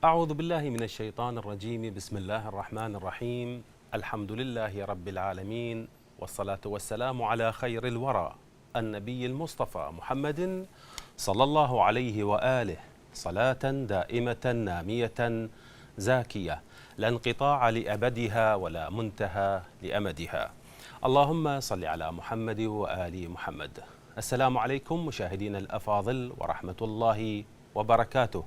أعوذ بالله من الشيطان الرجيم. بسم الله الرحمن الرحيم. الحمد لله رب العالمين، والصلاة والسلام على خير الورى النبي المصطفى محمد صلى الله عليه وآله، صلاة دائمة نامية زاكية لا انقطاع لأبدها ولا منتهى لأمدها. اللهم صل على محمد وآل محمد. السلام عليكم مشاهدينا الأفاضل ورحمة الله وبركاته.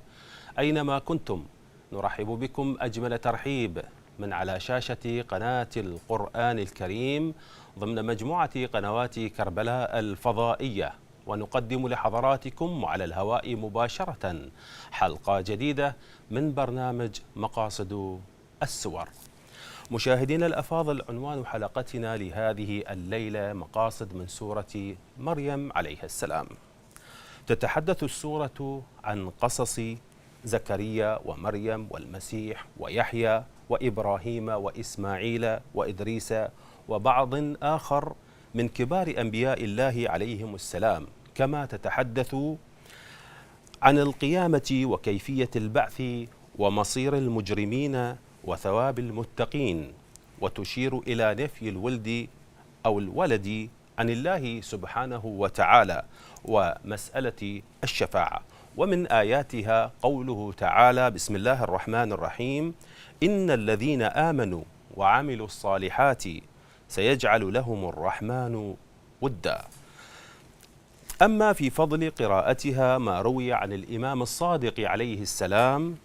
أينما كنتم نرحب بكم أجمل ترحيب من على شاشة قناة القرآن الكريم ضمن مجموعة قنوات كربلاء الفضائية، ونقدم لحضراتكم وعلى الهواء مباشرة حلقة جديدة من برنامج مقاصد السور. مشاهدينا الأفاضل، عنوان حلقتنا لهذه الليلة مقاصد من سورة مريم عليه السلام. تتحدث السورة عن قصص زكريا ومريم والمسيح ويحيى وإبراهيم وإسماعيل وإدريس وبعض آخر من كبار أنبياء الله عليهم السلام، كما تتحدث عن القيامة وكيفية البعث ومصير المجرمين وثواب المتقين، وتشير إلى نفي الولد أو الولد عن الله سبحانه وتعالى ومسألة الشفاعة. ومن آياتها قوله تعالى: بسم الله الرحمن الرحيم: إن الذين آمنوا وعملوا الصالحات سيجعل لهم الرحمن ودا. أما في فضل قراءتها ما روي عن الإمام الصادق عليه السلام: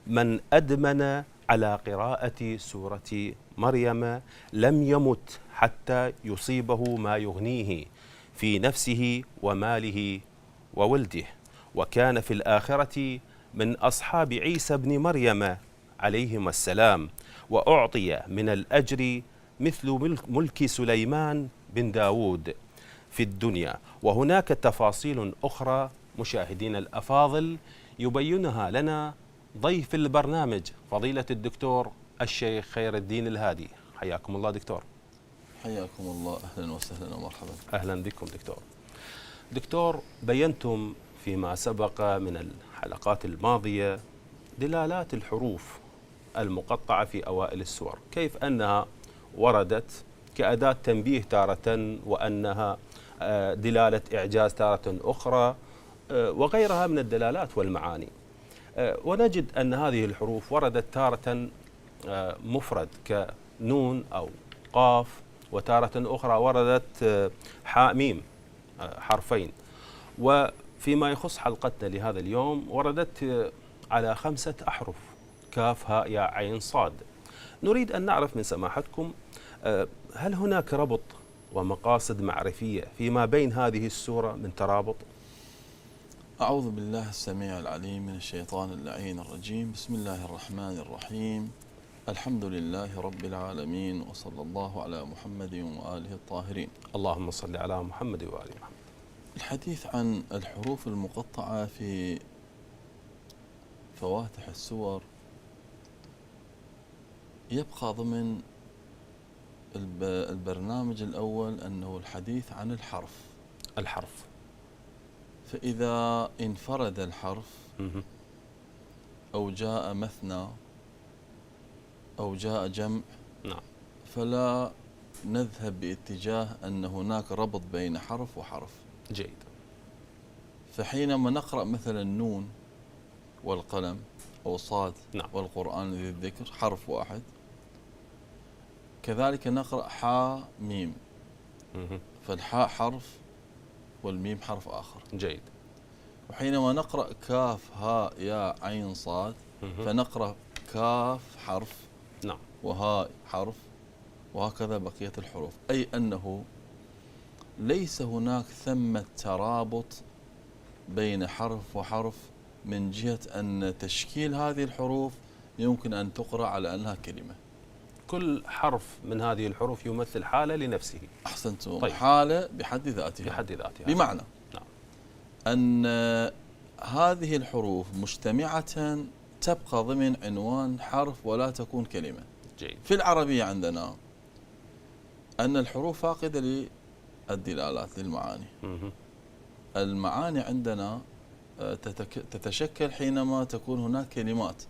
من أدمن على قراءة سورة مريم لم يمت حتى يصيبه ما يغنيه في نفسه وماله وولده، وكان في الآخرة من أصحاب عيسى بن مريم عليهما السلام، وأعطي من الأجر مثل ملك سليمان بن داود في الدنيا. وهناك تفاصيل أخرى مشاهدينا الأفاضل يبينها لنا ضيف البرنامج فضيلة الدكتور الشيخ خير الدين الهادي. حياكم الله دكتور. حياكم الله، أهلا وسهلا ومرحبا. أهلا بكم دكتور، بينتم فيما سبق من الحلقات الماضية دلالات الحروف المقطعة في أوائل السور، كيف أنها وردت كأداة تنبيه تارة، وأنها دلالة إعجاز تارة أخرى، وغيرها من الدلالات والمعاني. ونجد أن هذه الحروف وردت تارة مفرد كنون أو قاف، وتارة أخرى وردت حاء ميم حرفين. وفيما يخص حلقتنا لهذا اليوم وردت على 5 أحرف: كاف هاء ياء عين صاد. نريد أن نعرف من سماحتكم هل هناك ربط ومقاصد معرفية فيما بين هذه السورة من ترابط؟ أعوذ بالله السميع العليم من الشيطان اللعين الرجيم. بسم الله الرحمن الرحيم. الحمد لله رب العالمين، وصلى الله على محمد وآله الطاهرين. اللهم صل على محمد وآل محمد. الحديث عن الحروف المقطعة في فواتح السور يبقى ضمن البرنامج الأول أنه الحديث عن الحرف. فإذا انفرد الحرف أو جاء مثنى أو جاء جمع، نعم، فلا نذهب باتجاه أن هناك ربط بين حرف وحرف. جيد. فحينما نقرأ مثلا نون والقلم أو صاد، نعم، والقرآن ذي الذكر حرف واحد، كذلك نقرأ حاء ميم، فالحاء حرف والميم حرف آخر. جيد. وحينما نقرأ كاف هاء ياء عين صاد، فنقرأ كاف حرف، نعم، وهاء حرف، وهكذا بقية الحروف. أي أنه ليس هناك ثمة ترابط بين حرف وحرف من جهة أن تشكيل هذه الحروف يمكن أن تقرأ على أنها كلمة. كل حرف من هذه الحروف يمثل حالة لنفسه. أحسنتم. طيب. حالة بحد ذاتها. بمعنى نعم، أن هذه الحروف مجتمعة تبقى ضمن عنوان حرف ولا تكون كلمة. جيد. في العربية عندنا أن الحروف فاقدة للدلالات للمعاني. المعاني عندنا تتشكل حينما تكون هناك كلمات،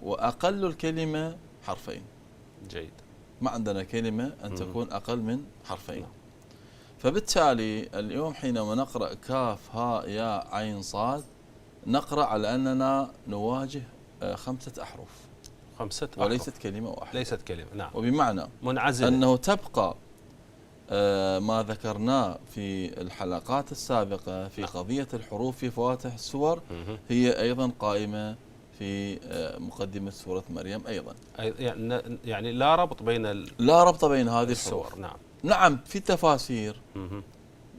وأقل الكلمة حرفين. جيد. ما عندنا كلمة أن تكون أقل من حرفين. فبالتالي اليوم حينما نقرأ كاف هاء ياء عين صاد، نقرأ على أننا نواجه 5 أحرف، 5 أحرف وليست كلمة واحدة. ليست كلمة، نعم. وبمعنى منعزلة. أنه تبقى ما ذكرناه في الحلقات السابقة في قضية الحروف في فواتح السور هي أيضا قائمة في مقدمة سورة مريم أيضا. يعني لا ربط بين لا ربط بين هذه الحروف. نعم. نعم في تفاسير،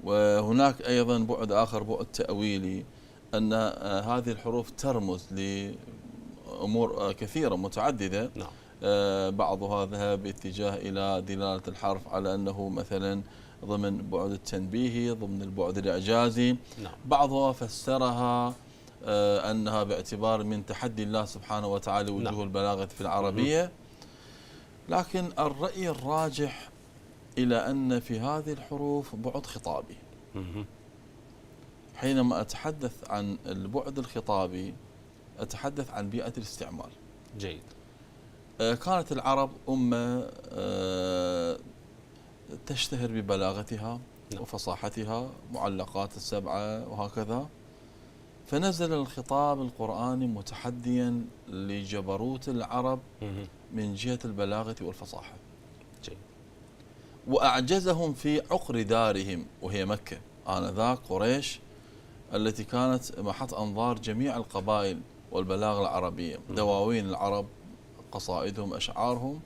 وهناك أيضا بعد آخر، بعد تأويلي، أن هذه الحروف ترمز لأمور كثيرة متعددة. نعم. بعضها ذهب باتجاه إلى دلالة الحرف على أنه مثلا ضمن بعد التنبيهي، ضمن البعد الإعجازي. نعم. بعضها فسرها أنها باعتبار من تحدي الله سبحانه وتعالى وجوه نعم. البلاغة في العربية. لكن الرأي الراجح إلى أن في هذه الحروف بعد خطابي. حينما أتحدث عن البعد الخطابي أتحدث عن بيئة الاستعمال. جيد. كانت العرب أمة تشتهر ببلاغتها وفصاحتها، معلقات السبعة وهكذا، فنزل الخطاب القرآني متحديا لجبروت العرب من جهة البلاغة والفصاحة. جيد. وأعجزهم في عقر دارهم وهي مكة آنذاك، قريش التي كانت محط أنظار جميع القبائل والبلاغة العربية، دواوين العرب، قصائدهم، أشعارهم،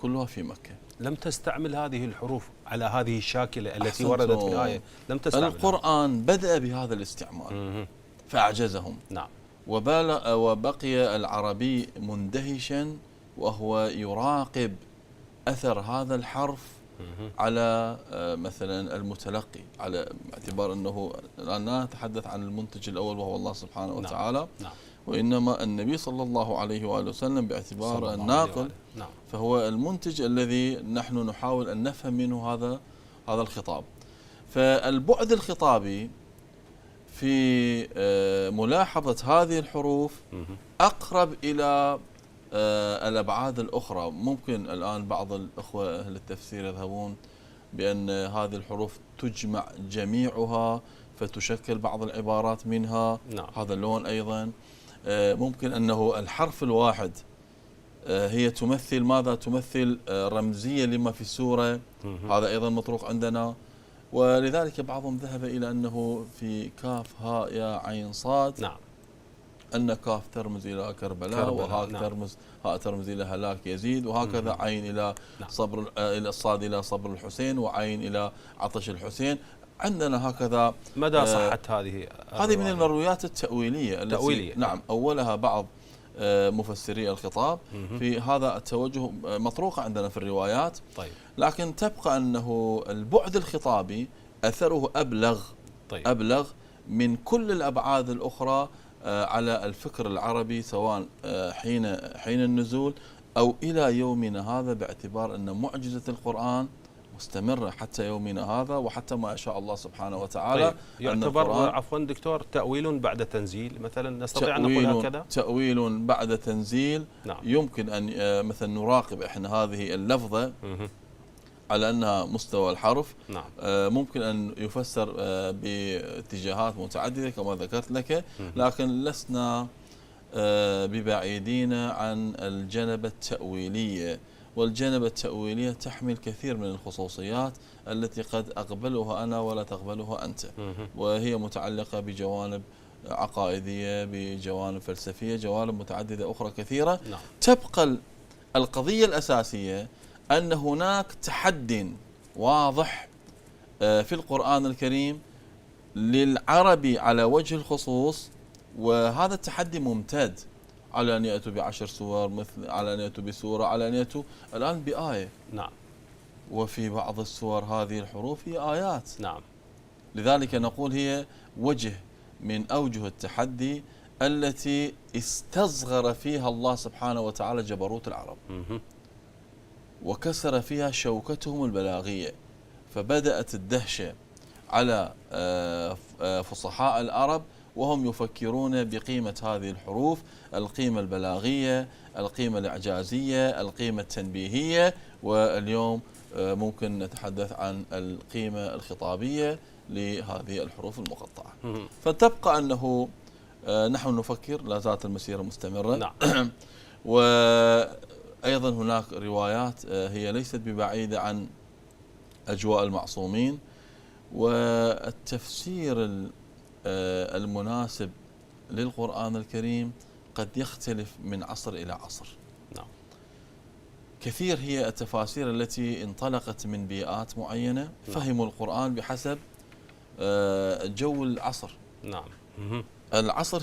كلها في مكة. لم تستعمل هذه الحروف على هذه الشاكلة التي وردت في الآية، لم تستعمل. القرآن بدأ بهذا الاستعمال فأعجزهم. نعم. وبقي العربي مندهشا وهو يراقب أثر هذا الحرف على مثلا المتلقي، على اعتبار أنه لا نتحدث عن المنتج الأول وهو الله سبحانه وتعالى. نعم. وإنما النبي صلى الله عليه وآله وسلم باعتبار الناقل. نعم. فهو المنتج الذي نحن نحاول أن نفهم منه هذا الخطاب. فالبعد الخطابي في ملاحظة هذه الحروف أقرب إلى الأبعاد الأخرى. ممكن الآن بعض الأخوة أهل التفسير يذهبون بأن هذه الحروف تجمع جميعها فتشكل بعض العبارات منها. نعم. هذا اللون أيضا ممكن أنه الحرف الواحد هي تمثل ماذا؟ تمثل رمزية لما في السورة. هذا أيضا مطروق عندنا. ولذلك بعضهم ذهب إلى أنه في كاف هاء ياء عين صاد، نعم، أن كاف ترمز إلى كربلاء، وهاء نعم. هاء ترمز إلى هلاك يزيد، وهكذا عين إلى نعم. صبر، إلى الصاد إلى صبر الحسين، وعين إلى عطش الحسين. عندنا هكذا. مدى صحة هذه من المرويات التأويلية التي نعم أولها بعض مفسري الخطاب في هذا التوجه مطروقة عندنا في الروايات. طيب. لكن تبقى أنه البعد الخطابي أثره أبلغ. طيب. أبلغ من كل الأبعاد الأخرى على الفكر العربي، سواء حين النزول أو إلى يومنا هذا، باعتبار أن معجزة القرآن مستمرة حتى يومنا هذا، وحتى ما شاء الله سبحانه وتعالى. طيب. يعتبر عفوا دكتور تأويل بعد تنزيل مثلا، نستطيع أن نقول هكذا؟ تأويل بعد تنزيل. نعم. يمكن أن مثلا نراقب إحنا هذه اللفظة على أنها مستوى الحرف. نعم. ممكن أن يفسر باتجاهات متعددة كما ذكرت لك، لكن لسنا ببعيدين عن الجنبة التأويلية. والجنبة التأويلية تحمل كثير من الخصوصيات التي قد أقبلها أنا ولا تقبلها أنت، وهي متعلقة بجوانب عقائدية، بجوانب فلسفية، جوانب متعددة أخرى كثيرة. نعم. تبقى القضية الأساسية أن هناك تحد واضح في القرآن الكريم للعربي على وجه الخصوص، وهذا التحدي ممتد على أن يأتوا ب10 سور، مثل على أن يأتوا بسورة، على أن يأتوا الآن بآية. نعم. وفي بعض السور هذه الحروف هي آيات. نعم. لذلك نقول هي وجه من أوجه التحدي التي استصغر فيها الله سبحانه وتعالى جبروت العرب، وكسر فيها شوكتهم البلاغية، فبدأت الدهشة على فصحاء العرب وهم يفكرون بقيمة هذه الحروف، القيمة البلاغية، القيمة الإعجازية، القيمة التنبيهية، واليوم ممكن نتحدث عن القيمة الخطابية لهذه الحروف المقطعة. فتبقى أنه نحن نفكر، لا زالت المسيرة مستمرة. نعم. وأيضا هناك روايات هي ليست ببعيدة عن أجواء المعصومين، والتفسير المناسب للقرآن الكريم قد يختلف من عصر إلى عصر. نعم. كثير هي التفاسير التي انطلقت من بيئات معينة، فهموا القرآن بحسب جو العصر. نعم. العصر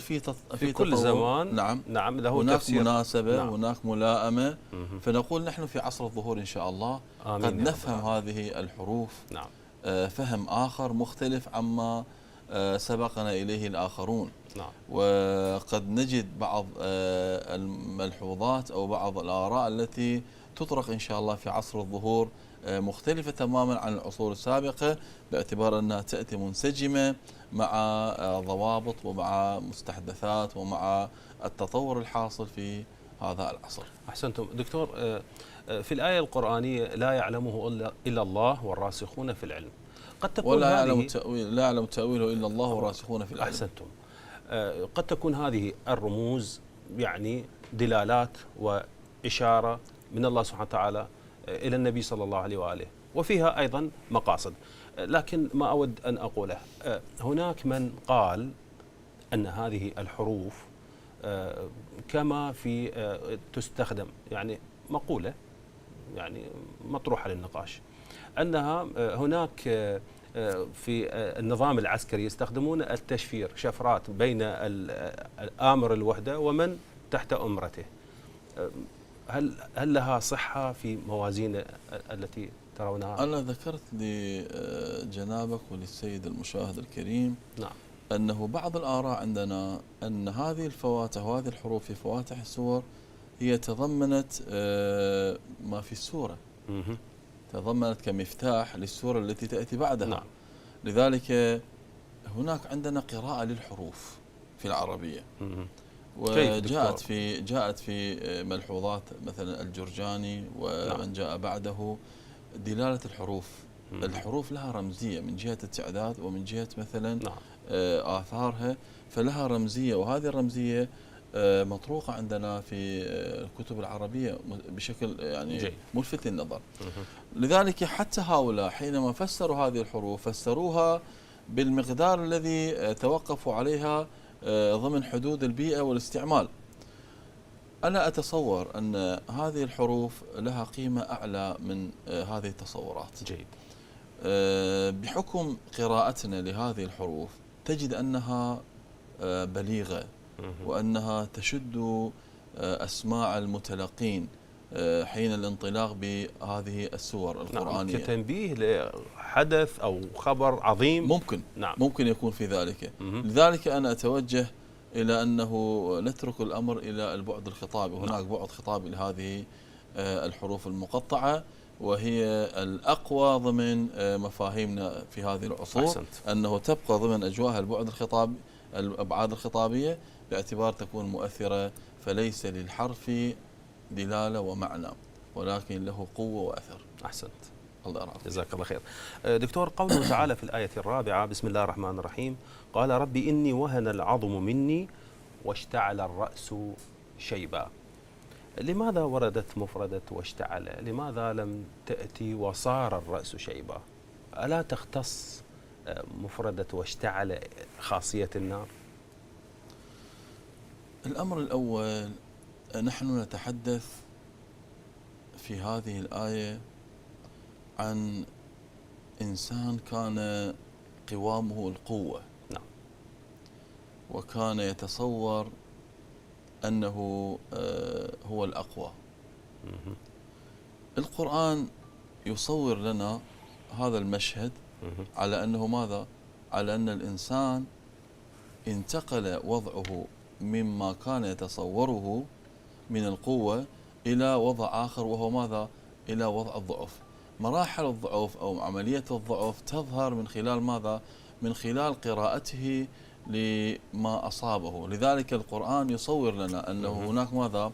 في كل زمان نعم له هناك تفسير. مناسبة، هناك ملائمة. فنقول نحن في عصر الظهور إن شاء الله قد نفهم هذه الحروف فهم آخر مختلف عما سبقنا إليه الآخرون. وقد نجد بعض الملحوظات أو بعض الآراء التي تطرق إن شاء الله في عصر الظهور مختلفة تماما عن العصور السابقة، باعتبار أنها تأتي منسجمة مع ضوابط ومع مستحدثات ومع التطور الحاصل في هذا العصر. أحسنتم دكتور. في الآية القرآنية لا يعلمه إلا الله والراسخون في العلم. قد تكون ولا يعلم تأويله إلا الله والراسخون في العلم. أحسنتم. قد تكون هذه الرموز يعني دلالات وإشارة من الله سبحانه وتعالى إلى النبي صلى الله عليه وآله، وفيها أيضا مقاصد. لكن ما أود أن أقوله، هناك من قال أن هذه الحروف كما في تستخدم، يعني مقولة يعني مطروحة للنقاش، أنها هناك في النظام العسكري يستخدمون التشفير، شفرات بين آمر الوحدة ومن تحت أمرته. هل لها صحة في موازين التي ترونها؟ أنا ذكرت لجنابك وللسيد المشاهد الكريم أنه بعض الآراء عندنا أن هذه الفواتح وهذه الحروف في فواتح السور هي تضمنت ما في السورة، تضمنت كمفتاح للسورة التي تأتي بعدها. لذلك هناك عندنا قراءة للحروف في العربية، وجاءت في ملحوظات مثلا الجرجاني ومن جاء بعده دلالة الحروف. الحروف لها رمزية من جهة التعداد ومن جهة مثلا آثارها، فلها رمزية، وهذه الرمزية مطروقة عندنا في الكتب العربية بشكل يعني ملفت للنظر. لذلك حتى هؤلاء حينما فسروا هذه الحروف فسروها بالمقدار الذي توقفوا عليها ضمن حدود البيئة والاستعمال. أنا أتصور أن هذه الحروف لها قيمة أعلى من هذه التصورات. جيد. بحكم قراءتنا لهذه الحروف تجد أنها بليغة، وأنها تشد أسماع المتلقين حين الانطلاق بهذه السور القرآنية. كتنبيه لحدث أو خبر عظيم ممكن يكون في ذلك. لذلك أنا أتوجه إلى أنه نترك الأمر إلى البعد الخطابي. هناك بعد خطابي لهذه الحروف المقطعة، وهي الأقوى ضمن مفاهيمنا في هذه العصور. أنه تبقى ضمن أجواء البعد الخطابي، الأبعاد الخطابية، باعتبار تكون مؤثرة، فليس للحرف دلالة ومعنى، ولكن له قوة وأثر. أحسنت، الله يرحمه. جزاك الله خير. دكتور، قوله تعالى في الآية الرابعة: بسم الله الرحمن الرحيم، قال ربي إني وهن العظم مني واشتعل الرأس شيبا. لماذا وردت مفردة واشتعل؟ لماذا لم تأتي وصار الرأس شيبا؟ ألا تختص مفردة واشتعل خاصية النار؟ الأمر الأول، نحن نتحدث في هذه الآية عن إنسان كان قوامه القوة، وكان يتصور أنه هو الأقوى. القرآن يصور لنا هذا المشهد على أنه ماذا؟ على أن الإنسان انتقل وضعه مما كان يتصوره من القوة إلى وضع آخر، وهو ماذا؟ إلى وضع الضعف. مراحل الضعف أو عملية الضعف تظهر من خلال ماذا؟ من خلال قراءته لما أصابه. لذلك القرآن يصور لنا أنه هناك ماذا؟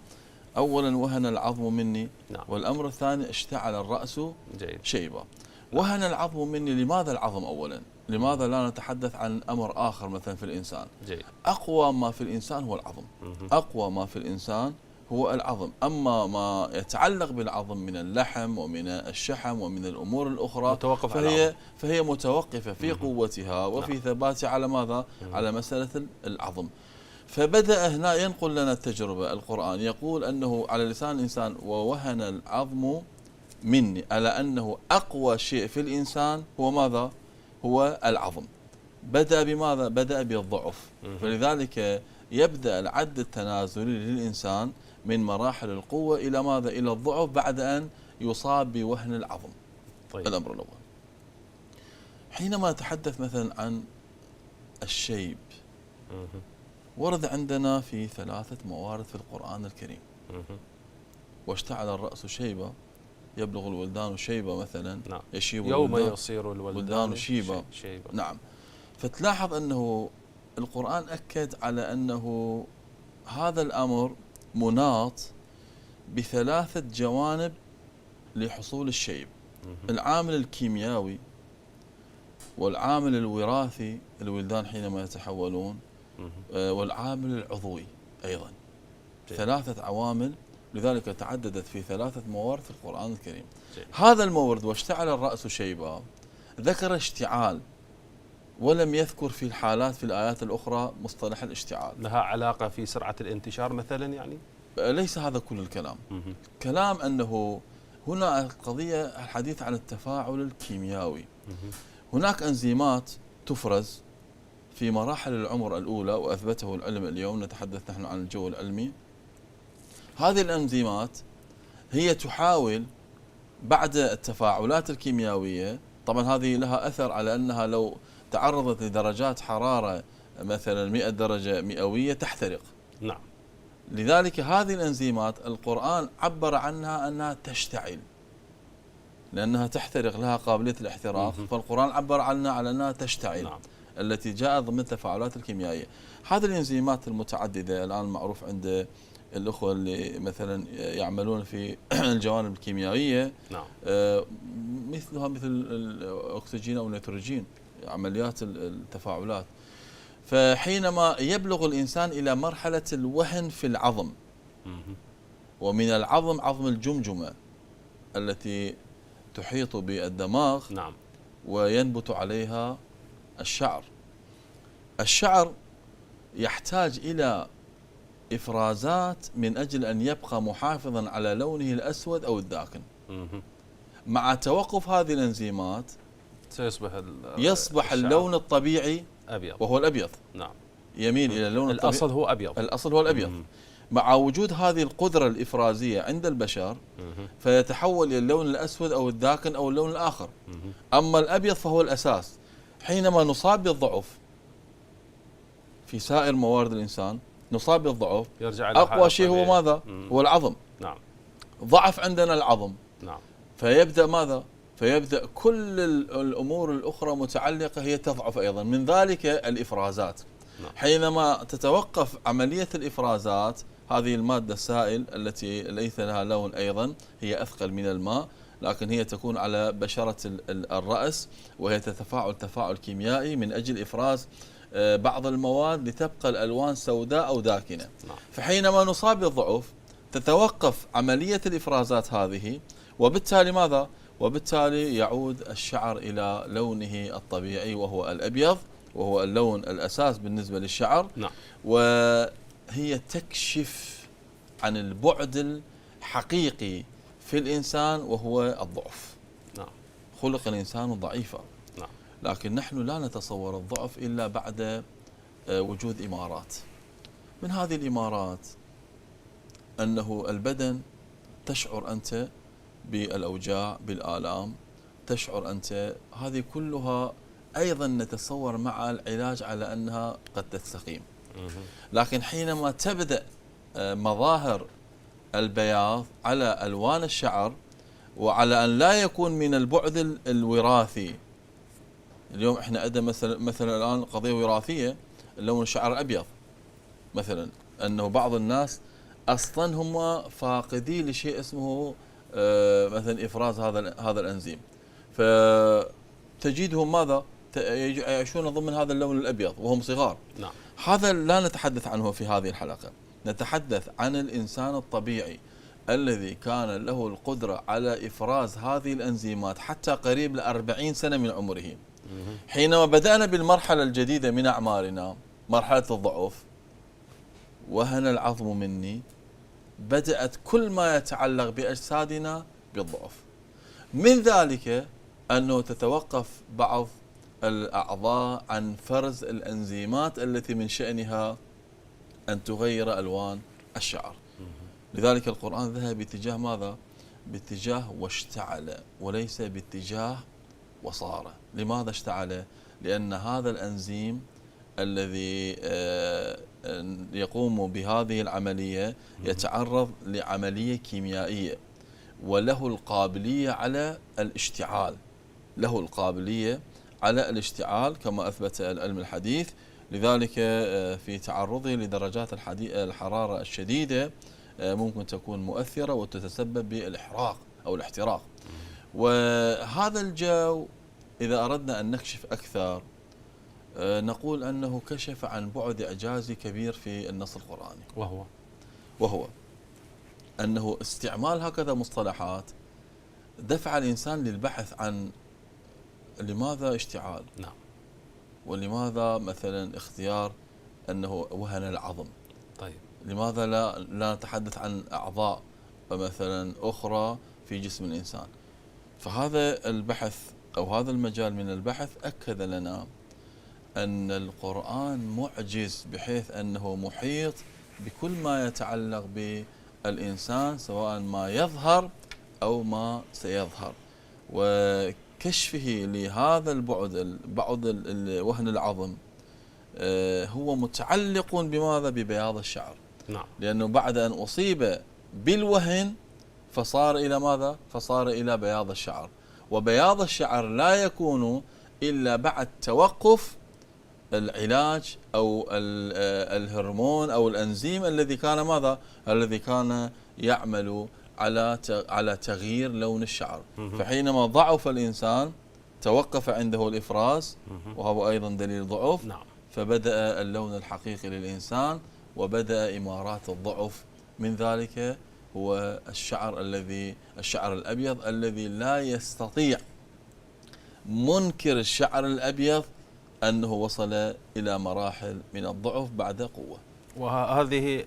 أولا وهن العظم مني، نعم. والأمر الثاني اشتعل الرأس جيد. شيبة. وهن العظم مني، لماذا العظم أولا؟ لماذا لا نتحدث عن أمر آخر مثلا في الإنسان؟ جيد. أقوى ما في الإنسان هو العظم. أقوى ما في الإنسان هو العظم. أما ما يتعلق بالعظم من اللحم ومن الشحم ومن الأمور الأخرى فهي متوقفة في قوتها وفي ثباتها على ماذا؟ على مسألة العظم. فبدأ هنا ينقل لنا التجربة. القرآن يقول أنه على لسان الإنسان ووهن العظم مني، على أنه أقوى شيء في الإنسان هو ماذا؟ هو العظم. بدأ بماذا؟ بدأ بالضعف. فلذلك يبدأ العد التنازلي للإنسان من مراحل القوة إلى ماذا؟ إلى الضعف بعد أن يصاب بوهن العظم. طيب. الأمر الأول. حينما نتحدث مثلا عن الشيب، ورد عندنا في 3 موارد في القرآن الكريم. واشتعل الرأس شيبة، يبلغ الولدان شيبة مثلا. نعم. يشيب يوم يصير الولدان شيبة. نعم. فتلاحظ أنه القرآن أكد على أنه هذا الأمر مناط ب3 جوانب لحصول الشيب. العامل الكيميائي، والعامل الوراثي، الولدان حينما يتحولون، والعامل العضوي أيضا. 3 عوامل، لذلك تعددت في 3 موارد في القرآن الكريم. هذا المورد واشتعل الرأس شيبا ذكر اشتعال، ولم يذكر في الحالات في الآيات الأخرى مصطلح الاشتعال. لها علاقة في سرعة الانتشار مثلا يعني؟ ليس هذا كل الكلام. كلام أنه هنا القضية الحديث عن التفاعل الكيميائي. هناك أنزيمات تفرز في مراحل العمر الأولى، وأثبته العلم اليوم، نتحدث نحن عن الجو العلمي. هذه الأنزيمات هي تحاول بعد التفاعلات الكيميائية، طبعا هذه لها أثر على أنها لو تعرضت لدرجات حرارة مثلا 100 درجة مئوية تحترق. نعم. لذلك هذه الأنزيمات القرآن عبر عنها أنها تشتعل، لأنها تحترق، لها قابلية الاحتراق. فالقرآن عبر عنها على أنها تشتعل. نعم. التي جاءت ضمن التفاعلات الكيميائية. هذه الإنزيمات المتعددة الآن معروف عند الأخوة اللي مثلا يعملون في الجوانب الكيميائية. نعم. مثلها مثل الأكسجين أو النيتروجين، عمليات التفاعلات. فحينما يبلغ الإنسان إلى مرحلة الوهن في العظم، ومن العظم عظم الجمجمة التي تحيط بالدماغ. نعم. وينبت عليها الشعر. الشعر يحتاج إلى إفرازات من أجل أن يبقى محافظا على لونه الأسود أو الداكن. مع توقف هذه الأنزيمات يصبح اللون الطبيعي أبيض، وهو الأبيض. نعم. يميل إلى اللون الطبيعي. الأصل هو أبيض. الأصل هو الأبيض. مع وجود هذه القدرة الإفرازية عند البشر فيتحول إلى اللون الأسود أو الداكن أو اللون الآخر. أما الأبيض فهو الأساس. حينما نصاب بالضعف في سائر موارد الإنسان، نصاب بالضعف، أقوى شيء هو ماذا؟ هو العظم. نعم. ضعف عندنا العظم. نعم. فيبدأ ماذا؟ فيبدأ كل الأمور الأخرى متعلقة هي تضعف أيضا، من ذلك الإفرازات. نعم. حينما تتوقف عملية الإفرازات، هذه المادة السائل التي ليس لها لون أيضا، هي أثقل من الماء، لكن هي تكون على بشرة الرأس، وهي تتفاعل تفاعل كيميائي من أجل إفراز بعض المواد لتبقى الألوان سوداء أو داكنة. نعم. فحينما نصاب بالضعف تتوقف عملية الإفرازات هذه، وبالتالي ماذا؟ وبالتالي يعود الشعر إلى لونه الطبيعي وهو الأبيض، وهو اللون الأساس بالنسبة للشعر. نعم. وهي تكشف عن البعد الحقيقي في الإنسان وهو الضعف. نعم. خلق الإنسان ضعيفا. نعم. لكن نحن لا نتصور الضعف إلا بعد وجود إمارات. من هذه الإمارات أنه البدن تشعر أنت بالأوجاع، بالآلام، تشعر أنت، هذه كلها أيضا نتصور مع العلاج على أنها قد تستقيم. لكن حينما تبدأ مظاهر البياض على ألوان الشعر، وعلى أن لا يكون من البعد الوراثي. اليوم احنا عندنا مثلا الآن قضية وراثية، لون الشعر الأبيض مثلا، أنه بعض الناس أصلا هم فاقدين لشيء اسمه مثلا إفراز هذا الأنزيم، فتجدهم ماذا يعيشون ضمن هذا اللون الأبيض وهم صغار. نعم. هذا لا نتحدث عنه في هذه الحلقة، نتحدث عن الإنسان الطبيعي الذي كان له القدرة على إفراز هذه الأنزيمات حتى قريب ل40 سنة من عمره. حينما بدأنا بالمرحلة الجديدة من أعمارنا، مرحلة الضعف، وهن العظم مني، بدأت كل ما يتعلق بأجسادنا بالضعف. من ذلك أنه تتوقف بعض الأعضاء عن فرز الأنزيمات التي من شأنها أن تغير ألوان الشعر. لذلك القرآن ذهب باتجاه ماذا؟ باتجاه واشتعل، وليس باتجاه وصار. لماذا اشتعل؟ لأن هذا الأنزيم الذي يقوم بهذه العملية يتعرض لعملية كيميائية، وله القابلية على الاشتعال، له القابلية على الاشتعال كما أثبت العلم الحديث. لذلك في تعرضه لدرجات الحرارة الشديدة ممكن تكون مؤثرة وتتسبب بالإحراق أو الاحتراق. وهذا الجو إذا أردنا أن نكشف أكثر نقول أنه كشف عن بعد إعجازي كبير في النص القرآني، وهو أنه استعمال هكذا مصطلحات دفع الإنسان للبحث عن لماذا اشتعال؟ نعم. ولماذا مثلا اختيار أنه وهن العظم؟ طيب لماذا لا نتحدث عن أعضاء مثلا أخرى في جسم الإنسان؟ فهذا البحث أو هذا المجال من البحث أكد لنا أن القرآن معجز، بحيث أنه محيط بكل ما يتعلق بالإنسان سواء ما يظهر أو ما سيظهر، وكشفه لهذا بعد وهن العظم هو متعلق بماذا؟ ببياض الشعر. نعم. لأنه بعد أن أصيب بالوهن فصار إلى ماذا؟ فصار إلى بياض الشعر، وبياض الشعر لا يكون إلا بعد توقف العلاج أو الهرمون أو الأنزيم الذي كان ماذا؟ الذي كان يعمل على تغيير لون الشعر. فحينما ضعف الإنسان توقف عنده الإفراز، وهو أيضا دليل ضعف. نعم. فبدأ اللون الحقيقي للإنسان وبدأ إمارات الضعف. من ذلك هو الشعر الأبيض الذي لا يستطيع منكر الشعر الأبيض أنه وصل إلى مراحل من الضعف بعد قوة. وهذه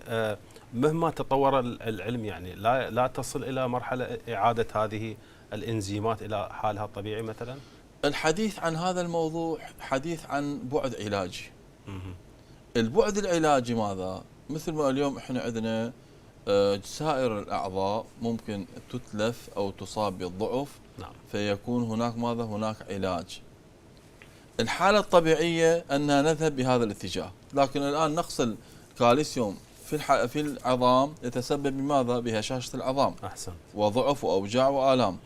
مهما تطور العلم يعني لا تصل إلى مرحلة إعادة هذه الإنزيمات إلى حالها الطبيعي مثلا؟ الحديث عن هذا الموضوع حديث عن بعد علاجي. البعد العلاجي ماذا؟ مثل ما اليوم احنا عندنا سائر الأعضاء ممكن تتلف أو تصاب بالضعف. نعم. فيكون هناك ماذا؟ هناك علاج. الحالة الطبيعية أن نذهب بهذا الاتجاه، لكن الآن نقص الكالسيوم في العظام يتسبب بماذا؟ بهشاشة العظام. أحسن. وضعف وأوجاع وآلام.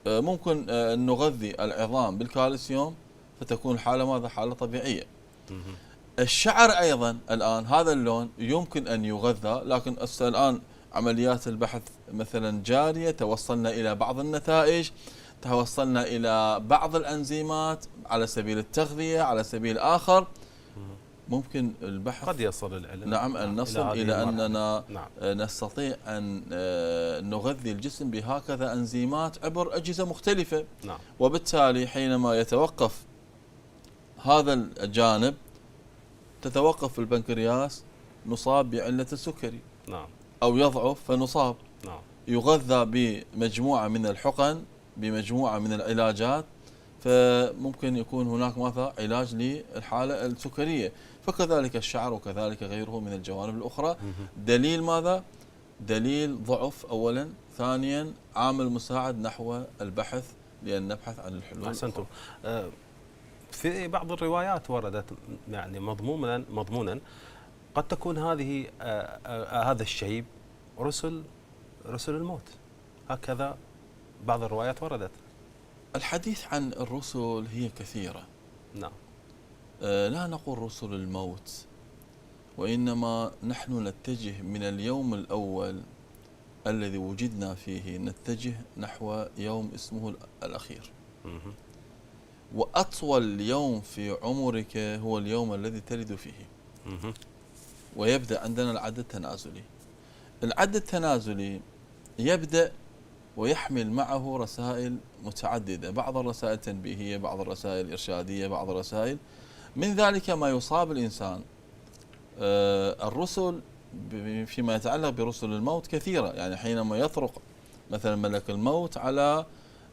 ممكن نغذي العظام بالكالسيوم فتكون الحالة ماذا؟ حالة طبيعية. الشعر أيضا الآن هذا اللون يمكن أن يغذى، لكن الآن عمليات البحث مثلا جارية، توصلنا إلى بعض النتائج، توصلنا إلى بعض الأنزيمات على سبيل التغذية، على سبيل آخر ممكن البحث قد يصل العلم. نعم أن نصل إلى أننا نعم. نستطيع أن نغذي الجسم بهكذا أنزيمات عبر أجهزة مختلفة. نعم. وبالتالي حينما يتوقف هذا الجانب تتوقف البنكرياس، نصاب بعلة السكري. نعم. أو يضعف فنصاب. نعم. يغذى بمجموعة من الحقن، بمجموعة من العلاجات، فممكن يكون هناك ماذا؟ علاج للحالة السكرية. فكذلك الشعر وكذلك غيره من الجوانب الأخرى. دليل ماذا؟ دليل ضعف أولا، ثانيا عامل مساعد نحو البحث لأن نبحث عن الحلول. أحسنتم. في بعض الروايات وردت يعني مضمونا قد تكون هذا الشيب رسل الموت، هكذا بعض الروايات وردت. الحديث عن الرسل هي كثيرة. نعم. لا نقول رسل الموت، وإنما نحن نتجه من اليوم الأول الذي وجدنا فيه، نتجه نحو يوم اسمه الأخير. وأطول يوم في عمرك هو اليوم الذي تلد فيه. ويبدأ عندنا العد التنازلي. العد التنازلي يبدأ ويحمل معه رسائل متعددة، بعض الرسائل تنبيهية، بعض الرسائل إرشادية، بعض الرسائل من ذلك ما يصاب الإنسان. الرسل فيما يتعلق برسل الموت كثيرة، يعني حينما يطرق مثلا ملك الموت على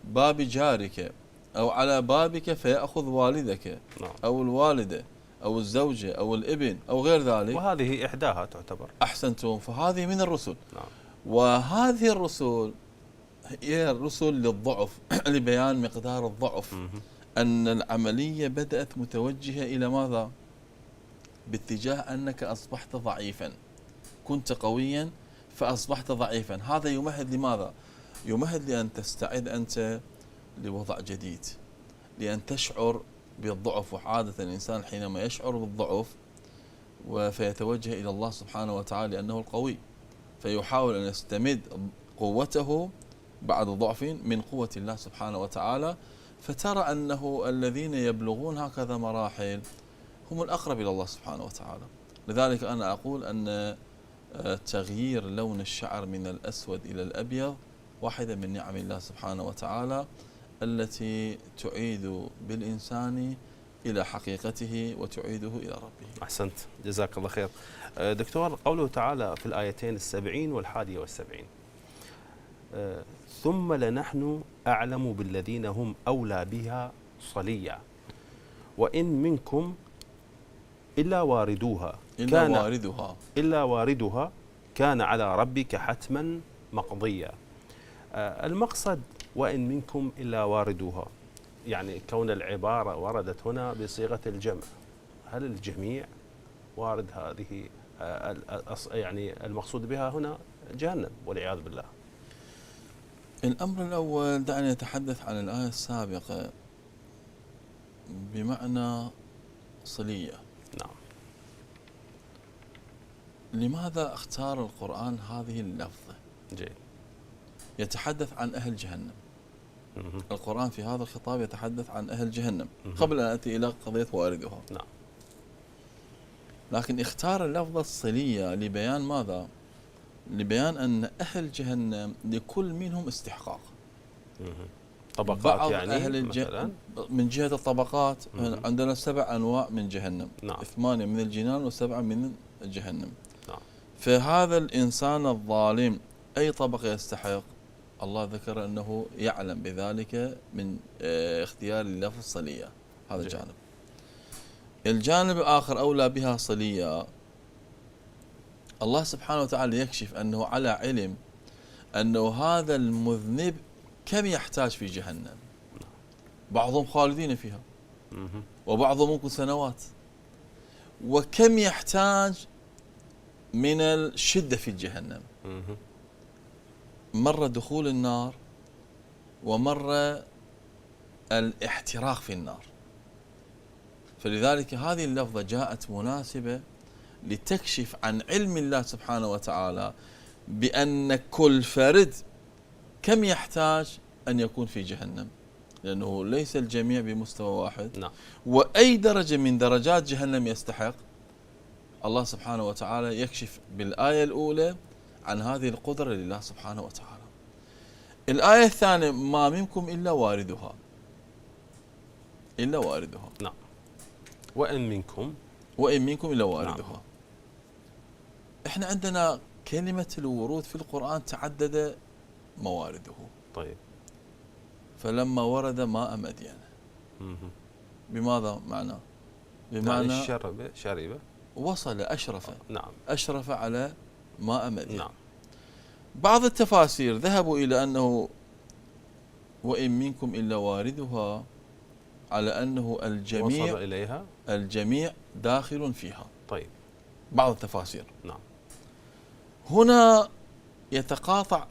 باب جارك أو على بابك فيأخذ والدك أو الوالدة أو الزوجة أو الابن أو غير ذلك، وهذه إحداها تعتبر. أحسنتم، فهذه من الرسل. نعم. وهذه الرسل هي الرسل للضعف لبيان مقدار الضعف، أن العملية بدأت متوجهة إلى ماذا؟ باتجاه أنك أصبحت ضعيفا، كنت قويا فأصبحت ضعيفا. هذا يمهد لماذا؟ يمهد لأن تستعد أنت لوضع جديد، لأن تشعر بالضعف. وعادة الإنسان حينما يشعر بالضعف فيتوجه إلى الله سبحانه وتعالى لأنه القوي، فيحاول أن يستمد قوته بعد ضعف من قوة الله سبحانه وتعالى. فترى أنه الذين يبلغون هكذا مراحل هم الأقرب إلى الله سبحانه وتعالى. لذلك أنا أقول أن تغيير لون الشعر من الأسود إلى الأبيض واحدة من نعم الله سبحانه وتعالى التي تعيد بالإنسان إلى حقيقته وتعيده إلى ربه. أحسنت، جزاك الله خير. دكتور، قوله تعالى في الآيتين 70 والحادية 71 ثم لنحن أعلم بالذين هم أولى بها صليا وإن منكم إلا واردوها إلا واردها كان على ربك حتما مقضيا. المقصد وإن منكم إلا واردوها، يعني كون العبارة وردت هنا بصيغة الجمع، هل الجميع وارد هذه يعني المقصود بها هنا جهنم والعياذ بالله؟ الأمر الأول دعني نتحدث عن الآية السابقة بمعنى صلية. نعم. لماذا اختار القرآن هذه اللفظة؟ جيد. يتحدث عن أهل جهنم. القرآن في هذا الخطاب يتحدث عن أهل جهنم قبل أن أتي إلى قضية واردها. نعم. لكن اختار اللفظة الصلية لبيان ماذا؟ لبيان أن أهل جهنم لكل منهم استحقاق. طبقات، بعض يعني أهل مثلا من جهة الطبقات عندنا 7 أنواع من جهنم. نعم. 8 من الجنان و7 من جهنم. نعم. فهذا الإنسان الظالم أي طبقة يستحق؟ الله ذكر أنه يعلم بذلك من اختيار اللفظ صلية. هذا جي. جانب. الجانب الآخر أولى بها صلية، الله سبحانه وتعالى يكشف أنه على علم أنه هذا المذنب كم يحتاج في جهنم. بعضهم خالدين فيها وبعضهم ممكن سنوات، وكم يحتاج من الشدة في جهنم. مرة دخول النار ومرة الاحتراق في النار. فلذلك هذه اللفظة جاءت مناسبة لتكشف عن علم الله سبحانه وتعالى بأن كل فرد كم يحتاج أن يكون في جهنم، لأنه ليس الجميع بمستوى واحد. نعم. وأي درجة من درجات جهنم يستحق، الله سبحانه وتعالى يكشف بالآية الأولى عن هذه القدرة لله سبحانه وتعالى. الآية الثانية ما منكم إلا واردها، إلا واردها. نعم. وإن منكم إلا واردها. نعم. إحنا عندنا كلمة الورود في القرآن تعدد موارده. طيب. فلما ورد ماء مدين بماذا معنى؟ بمعنى شرب وصل، أشرف. نعم. أشرف على ماء مدين. نعم. بعض التفاسير ذهبوا إلى أنه وإن منكم إلا واردها على أنه الجميع وصل إليها، الجميع داخل فيها. طيب. بعض التفاسير. نعم. هنا يتقاطع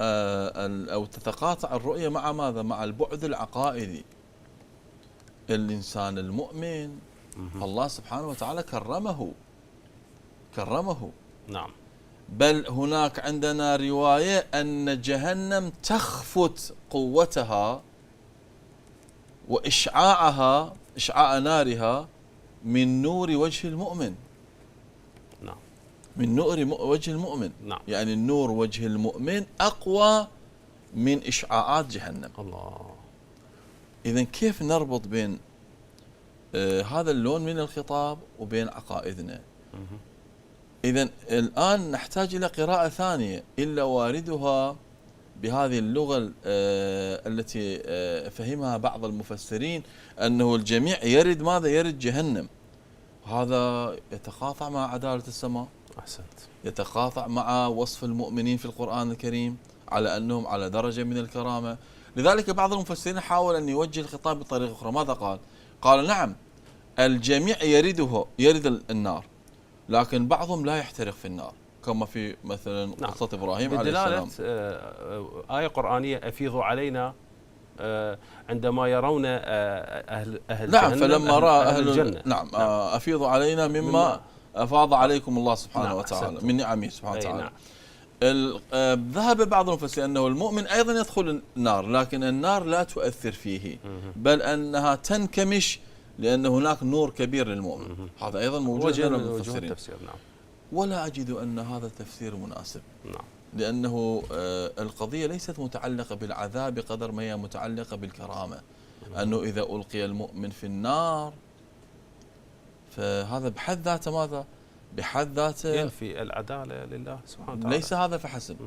أو تتقاطع الرؤية مع ماذا؟ مع البعد العقائدي. الإنسان المؤمن الله سبحانه وتعالى كرمه. نعم. بل هناك عندنا رواية أن جهنم تخفت قوتها وإشعاعها، إشعاع نارها من نور وجه المؤمن. نعم. من نور وجه المؤمن. نعم. يعني النور وجه المؤمن أقوى من إشعاعات جهنم. الله. إذن كيف نربط بين هذا اللون من الخطاب وبين عقائدنا؟ إذن الآن نحتاج إلى قراءة ثانية إلا واردها بهذه اللغة التي فهمها بعض المفسرين أنه الجميع يرد ماذا؟ يرد جهنم. هذا يتقاطع مع عدالة السماء، أحسنت، يتقاطع مع وصف المؤمنين في القرآن الكريم على أنهم على درجة من الكرامة. لذلك بعض المفسرين حاول أن يوجه الخطاب بطريقة أخرى. ماذا قال؟ قال نعم الجميع يرد النار، لكن بعضهم لا يحترق في النار، كما في مثلا قصة إبراهيم عليه السلام. آية قرآنية أفيضوا علينا عندما يرون أهل نعم جهنم، فلما رأى أهل الجنة. نعم أفيضوا علينا مما أفاض عليكم الله سبحانه نعم وتعالى من نعمه سبحانه وتعالى. نعم. ذهب بعض المفسرين أنه المؤمن أيضا يدخل النار، لكن النار لا تؤثر فيه، بل أنها تنكمش لأن هناك نور كبير للمؤمن. هذا أيضا موجود بين المفسرين. نعم. ولا أجد أن هذا التفسير مناسب. نعم. لأنه القضية ليست متعلقة بالعذاب قدر ما هي متعلقة بالكرامة. أنه إذا ألقي المؤمن في النار فهذا بحد ذاته ماذا؟ بحد ذاته ينفي العدالة لله سبحانه وتعالى. ليس هذا فحسب،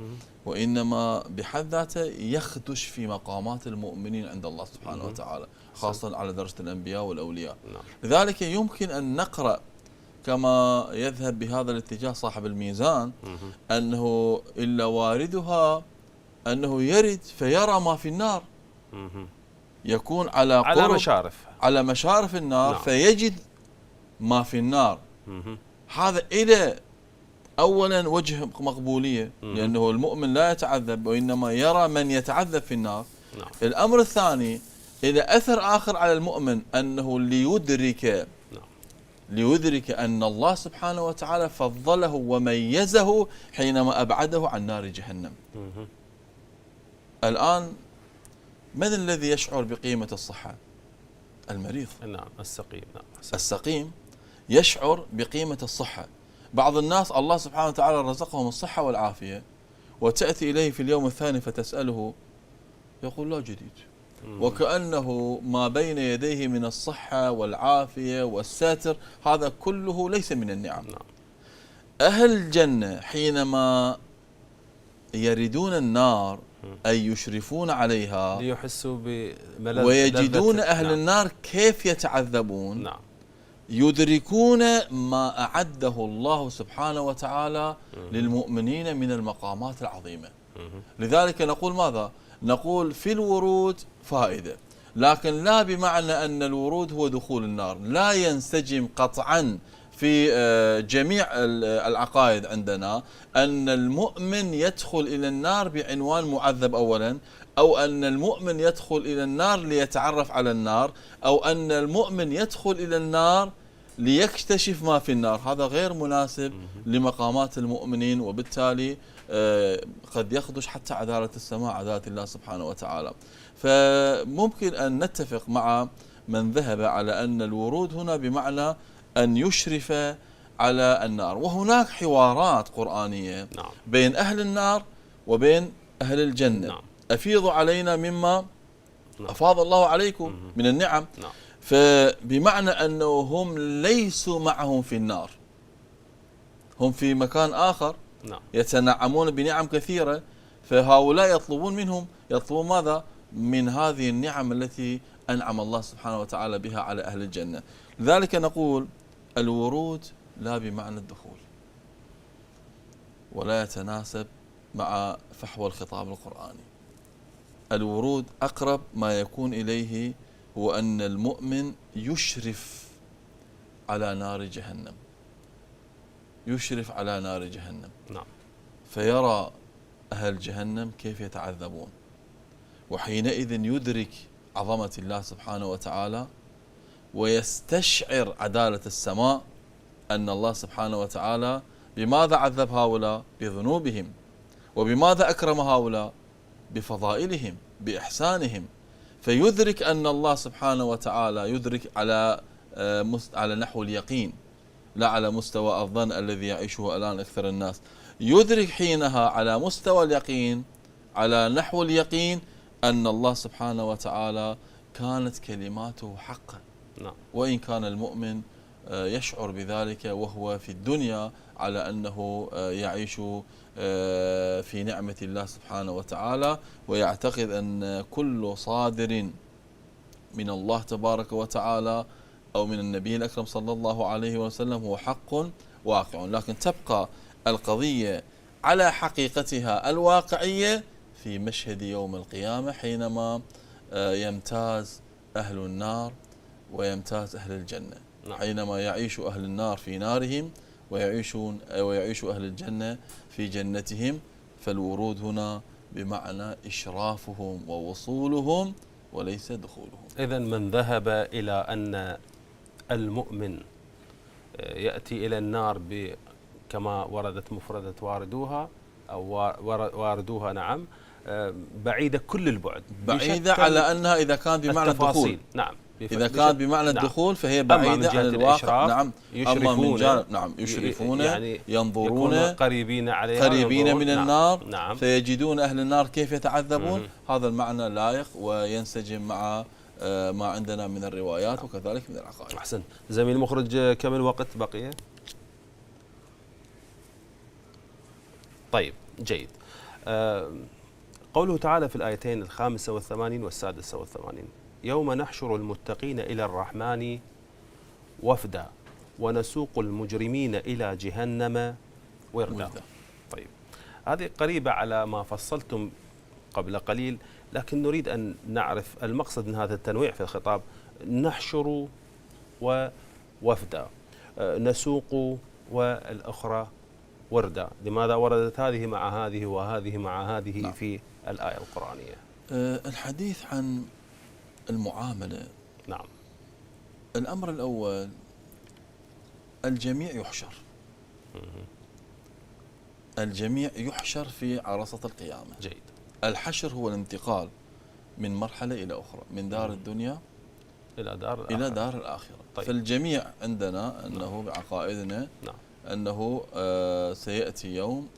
وإنما بحد ذاته يخدش في مقامات المؤمنين عند الله سبحانه وتعالى، خاصة على درجة الأنبياء والأولياء. نعم. لذلك يمكن أن نقرأ كما يذهب بهذا الاتجاه صاحب الميزان، أنه إلا واردها أنه يرد فيرى ما في النار، يكون على مشارف النار. نعم. فيجد ما في النار. هذا إلى أولا وجه مقبولية، لأنه المؤمن لا يتعذب وإنما يرى من يتعذب في النار. نعم. الأمر الثاني إلى أثر آخر على المؤمن، أنه ليدرك أن الله سبحانه وتعالى فضله وميزه حينما أبعده عن نار جهنم. الآن من الذي يشعر بقيمة الصحة؟ المريض. نعم. السقيم. نعم. السقيم يشعر بقيمة الصحة. بعض الناس الله سبحانه وتعالى رزقهم الصحة والعافية، وتأتي إليه في اليوم الثاني فتسأله يقول لا جديد، وكأنه ما بين يديه من الصحة والعافية والساتر هذا كله ليس من النعم. أهل الجنة حينما يردون النار أي يشرفون عليها ليحسوا بملذ ويجدون أهل النار كيف يتعذبون. نعم. يدركون ما أعده الله سبحانه وتعالى للمؤمنين من المقامات العظيمة. لذلك نقول ماذا؟ نقول في الورود فائدة، لكن لا بمعنى أن الورود هو دخول النار. لا ينسجم قطعا في جميع العقائد عندنا أن المؤمن يدخل إلى النار بعنوان معذب أولا، أو أن المؤمن يدخل إلى النار ليتعرف على النار، أو أن المؤمن يدخل إلى النار ليكتشف ما في النار. هذا غير مناسب لمقامات المؤمنين، وبالتالي قد يخدش حتى عدالة السماء، عدالة الله سبحانه وتعالى. فممكن أن نتفق مع من ذهب على أن الورود هنا بمعنى أن يشرف على النار. وهناك حوارات قرآنية بين أهل النار وبين أهل الجنة. أفيضوا علينا مما أفاض الله عليكم من النعم. فبمعنى أنه هم ليسوا معهم في النار، هم في مكان آخر يتنعمون بنعم كثيرة، فهؤلاء يطلبون ماذا؟ من هذه النعم التي أنعم الله سبحانه وتعالى بها على أهل الجنة. لذلك نقول الورود لا بمعنى الدخول، ولا يتناسب مع فحوى الخطاب القرآني. الورود أقرب ما يكون إليه هو أن المؤمن يشرف على نار جهنم، يشرف على نار جهنم. نعم. فيرى أهل جهنم كيف يتعذبون، وحينئذ يدرك عظمة الله سبحانه وتعالى ويستشعر عدالة السماء، أن الله سبحانه وتعالى بماذا عذب هؤلاء؟ بذنوبهم. وبماذا أكرم هؤلاء؟ بفضائلهم، بإحسانهم. فيدرك أن الله سبحانه وتعالى يدرك على نحو اليقين، لا على مستوى الظن الذي يعيشه الآن أكثر الناس. يدرك حينها على مستوى اليقين، على نحو اليقين، أن الله سبحانه وتعالى كانت كلماته حقا. وإن كان المؤمن يشعر بذلك وهو في الدنيا على أنه يعيش في نعمة الله سبحانه وتعالى، ويعتقد أن كل صادر من الله تبارك وتعالى أو من النبي الأكرم صلى الله عليه وسلم هو حق واقع. لكن تبقى القضية على حقيقتها الواقعية في مشهد يوم القيامة، حينما يمتاز أهل النار ويمتاز أهل الجنة. حينما يعيش أهل النار في نارهم ويعيش أهل الجنة في جنتهم. فالورود هنا بمعنى إشرافهم ووصولهم وليس دخولهم. إذن من ذهب إلى أن المؤمن يأتي إلى النار كما وردت مفردة واردوها أو واردوها، نعم، بعيدة كل البعد، بعيدة على أنها إذا كان بمعنى الدخول. نعم، إذا كان بمعنى الدخول فهي بعيدة عن الواقع. نعم. أما من جانب يشرفون، يعني ينظرون قريبين من النار. نعم. فيجدون أهل النار كيف يتعذبون. هذا المعنى لائق وينسجم مع ما عندنا من الروايات وكذلك من العقائد. أحسن. زميل المخرج، كم الوقت بقي؟ طيب، جيد. قوله تعالى في الآيتين 85 و86: يوم نحشر المتقين إلى الرحمن وفدا ونسوق المجرمين إلى جهنم وردا. طيب، هذه قريبة على ما فصلتم قبل قليل، لكن نريد أن نعرف المقصد من هذا التنويع في الخطاب. نحشر ووفدا، نسوق والأخرى وردا. لماذا وردت هذه مع هذه وهذه مع هذه؟ نعم. في الآية القرآنية الحديث عن المعاملة. نعم. الأمر الأول، الجميع يحشر. الجميع يحشر في عرصة القيامة. جيد. الحشر هو الانتقال من مرحلة إلى أخرى، من دار الدنيا إلى دار الآخرة. طيب. فالجميع عندنا أنه بعقائدنا أنه سيأتي يوم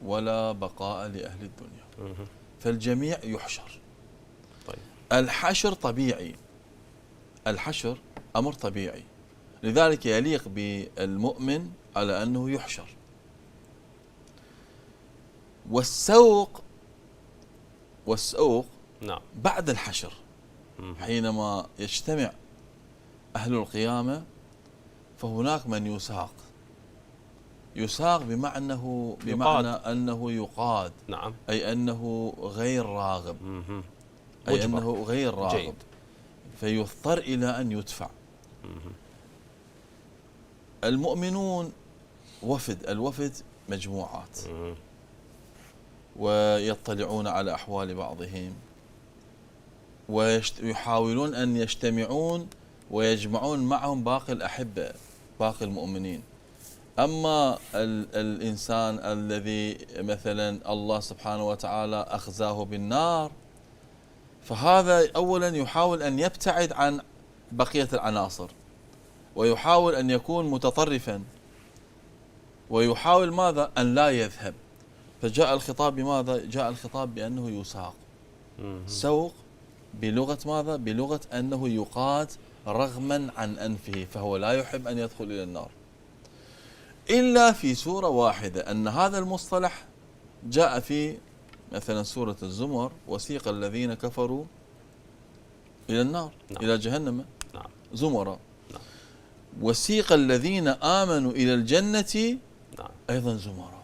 ولا بقاء لأهل الدنيا. فالجميع يحشر. طيب. الحشر طبيعي، الحشر أمر طبيعي، لذلك يليق بالمؤمن على أنه يحشر. والسوق نعم. بعد الحشر، حينما يجتمع أهل القيامة فهناك من يساق بمعنى أنه يقاد. نعم. أي أنه غير راغب. أي أنه غير راغب. جيد. فيضطر إلى أن يدفع. المؤمنون الوفد مجموعات، ويطلعون على أحوال بعضهم ويحاولون أن يجتمعون ويجمعون معهم باقي الأحبة، باقي المؤمنين. أما الإنسان الذي مثلا الله سبحانه وتعالى أخزاه بالنار، فهذا أولا يحاول أن يبتعد عن بقية العناصر، ويحاول أن يكون متطرفا، ويحاول ماذا؟ أن لا يذهب. فجاء الخطاب بماذا؟ جاء الخطاب بأنه يساق. سوق بلغة ماذا؟ بلغة أنه يقاد رغما عن أنفه، فهو لا يحب أن يدخل إلى النار. إلا في سورة واحدة أن هذا المصطلح جاء في مثلا سورة الزمر: وسيق الذين كفروا إلى النار. نعم. إلى جهنم. نعم. زمرا. نعم. وسيق الذين آمنوا إلى الجنة. نعم. أيضا زمرا.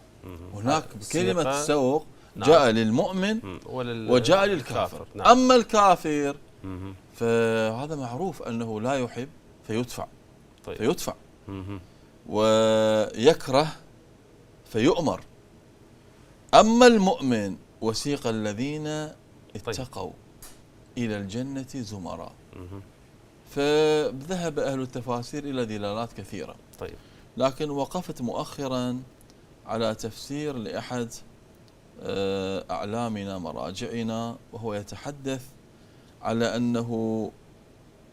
هناك كلمة السوق جاء. نعم. للمؤمن وجاء للكافر. نعم. أما الكافر فهذا معروف أنه لا يحب فيدفع. طيب. فيدفع. ويكره فيؤمر. أما المؤمن: وسيق الذين اتقوا إلى الجنة زمرا. فذهب أهل التفاسير إلى دلالات كثيرة. طيب. لكن وقفت مؤخرا على تفسير لأحد أعلامنا مراجعنا، وهو يتحدث على أنه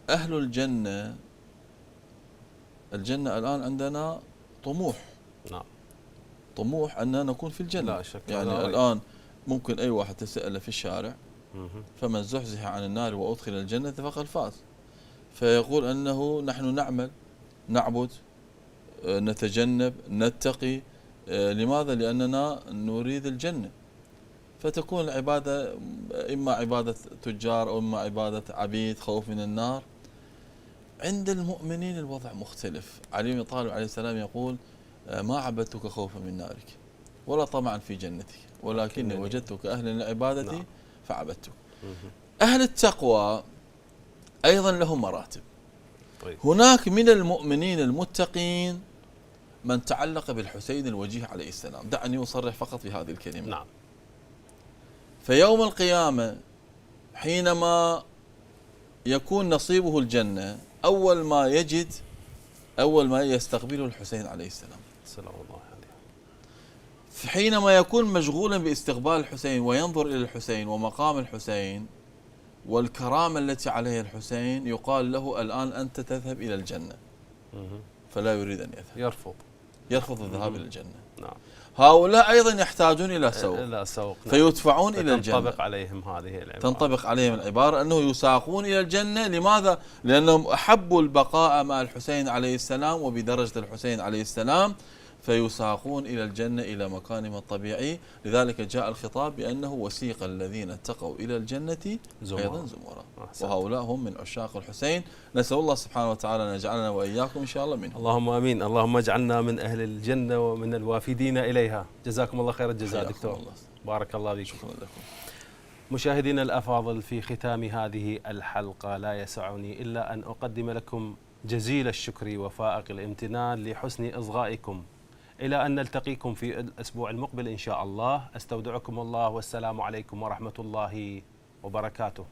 أهل الجنة الآن عندنا طموح. نعم. طموح أننا نكون في الجنة. لا شك. يعني الآن ممكن أي واحد تسأله في الشارع فمن زحزح عن النار وأدخل الجنة فقد فاز، فيقول أنه نحن نعمل، نعبد، نتجنب، نتقي. لماذا؟ لأننا نريد الجنة. فتكون العبادة إما عبادة تجار أو إما عبادة عبيد، خوف من النار. عند المؤمنين الوضع مختلف. علي بن طالب عليه السلام يقول ما عبدتك خوفا من نارك ولا طمعا في جنتك ولكني وجدتك أهلا لعبادتي فعبدتك. أهل التقوى أيضا لهم مراتب. طيب. هناك من المؤمنين المتقين من تعلق بالحسين الوجيه عليه السلام. دعني أصرح فقط في هذه الكلمة. نعم. فيوم القيامة حينما يكون نصيبه الجنة، أول ما يستقبله الحسين عليه السلام. سلام الله عليه. حينما يكون مشغولا باستقبال الحسين وينظر إلى الحسين ومقام الحسين والكرامة التي عليها الحسين، يقال له الآن أنت تذهب إلى الجنة. فلا يريد أن يذهب، يرفض الذهاب إلى الجنة. نعم. هؤلاء أيضا يحتاجون إلى سوق، نعم. فيدفعون إلى الجنة. تنطبق عليهم هذه العبارة. تنطبق عليهم العبارة أنه يساقون إلى الجنة. لماذا؟ لأنهم أحبوا البقاء مع الحسين عليه السلام وبدرجة الحسين عليه السلام، فيساقون إلى الجنة إلى مكانهم الطبيعي. لذلك جاء الخطاب بأنه وسيق الذين اتقوا إلى الجنة أيضا زمرا. وهؤلاء هم من عشاق الحسين. نسأل الله سبحانه وتعالى أن يجعلنا وإياكم إن شاء الله منهم. اللهم آمين. اللهم اجعلنا من أهل الجنة ومن الوافدين إليها. جزاكم الله خير الجزاء دكتور. بارك الله فيكم. شكرا لكم. مشاهدينا الأفاضل، في ختام هذه الحلقة لا يسعني إلا أن أقدم لكم جزيل الشكر وفائق الامتنان لحسن إصغائكم. إلى أن نلتقيكم في الأسبوع المقبل إن شاء الله. أستودعكم الله والسلام عليكم ورحمة الله وبركاته.